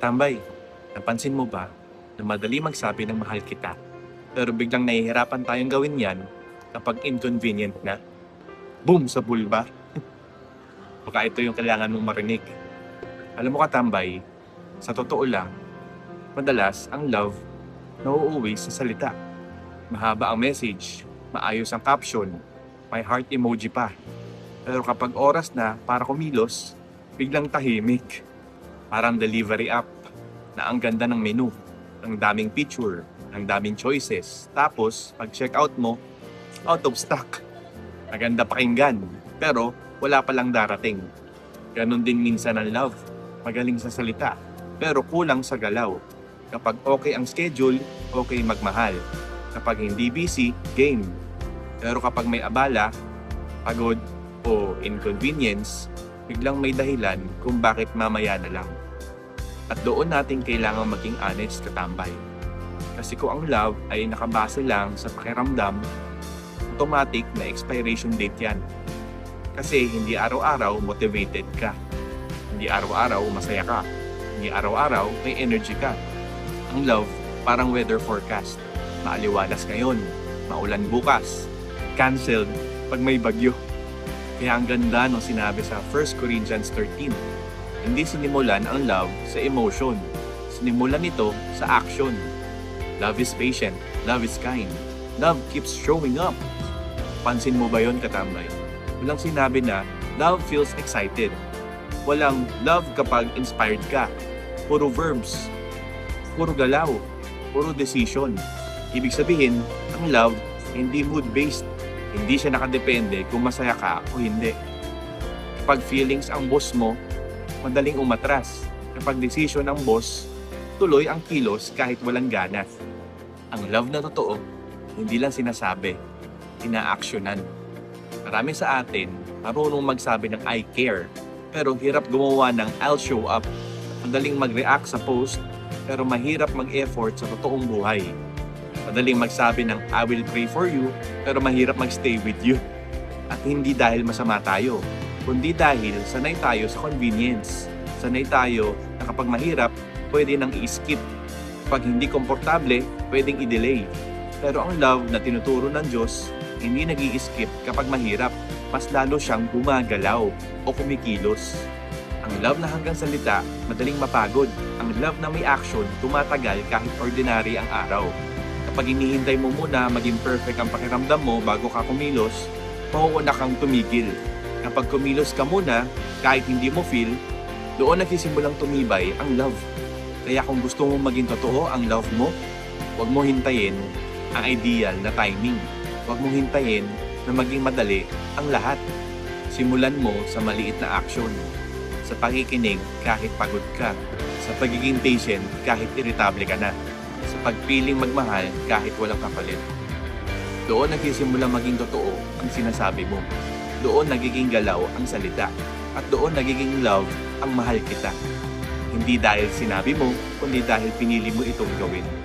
Tambay, napansin mo ba na madali magsabi ng mahal kita, pero biglang nahihirapan tayong gawin yan kapag inconvenient na? Boom! Sa bulba. Baka ito yung kailangan mong marinig. Alam mo Tambay, sa totoo lang, madalas ang love nauuwi sa salita. Mahaba ang message, maayos ang caption, may heart emoji pa. Pero kapag oras na para kumilos, biglang tahimik. Parang delivery app na ang ganda ng menu, ang daming picture, ang daming choices. Tapos, pag check out mo, out of stock. Maganda pakinggan, pero wala palang darating. Ganon din minsan ang love. Magaling sa salita, pero kulang sa galaw. Kapag okay ang schedule, okay magmahal. Kapag hindi busy, game. Pero kapag may abala, pagod, o inconvenience, biglang may dahilan kung bakit mamaya na lang. At doon natin kailangan maging honest Tambay. Kasi kung ang love ay nakabase lang sa pakiramdam, automatic na expiration date yan. Kasi hindi araw-araw motivated ka. Hindi araw-araw masaya ka. Hindi araw-araw may energy ka. Ang love, parang weather forecast. Maaliwalas ngayon, maulan bukas, canceled pag may bagyo. Kaya ang ganda ng sinabi sa 1 Corinthians 13. Hindi sinimulan ang love sa emotion. Sinimulan ito sa action. Love is patient. Love is kind. Love keeps showing up. Pansin mo ba yun, Katambay? Walang sinabi na love feels excited. Walang love kapag inspired ka. Puro verbs. Puro galaw. Puro decision. Ibig sabihin, ang love hindi mood-based. Hindi siya nakadepende kung masaya ka o hindi. Kapag feelings ang boss mo, madaling umatras. Kapag decision ng boss, tuloy ang kilos kahit walang ganas. Ang love na totoo, hindi lang sinasabi, inaaksyonan. Marami sa atin, marunong magsabi ng I care, pero hirap gumawa ng I'll show up. Madaling mag-react sa post, pero mahirap mag-effort sa totoong buhay. Madaling magsabi ng I will pray for you, pero mahirap magstay with you. At hindi dahil masama tayo, kundi dahil sanay tayo sa convenience. Sanay tayo na kapag mahirap, pwede nang i-skip. Kapag hindi komportable, pwedeng i-delay. Pero ang love na tinuturo ng Diyos, hindi nag-i-skip kapag mahirap. Mas lalo siyang gumagalaw o kumikilos. Ang love na hanggang salita, madaling mapagod. Ang love na may action, tumatagal kahit ordinary ang araw. Kapag hinihintay mo muna maging perfect ang pakiramdam mo bago ka kumilos, mauuna kang tumigil. Kapag kumilos ka muna, kahit hindi mo feel, doon nagsisimulang tumibay ang love. Kaya kung gusto mong maging totoo ang love mo, huwag mo hintayin ang ideal na timing. Huwag mong hintayin na maging madali ang lahat. Simulan mo sa maliit na action. Sa pakikinig kahit pagod ka. Sa pagiging patient kahit irritable ka na. Sa pagpiling magmahal kahit walang kapalit. Doon nagsisimula maging totoo ang sinasabi mo. Doon nagiging galaw ang salita. At doon nagiging love ang mahal kita. Hindi dahil sinabi mo, kundi dahil pinili mo itong gawin.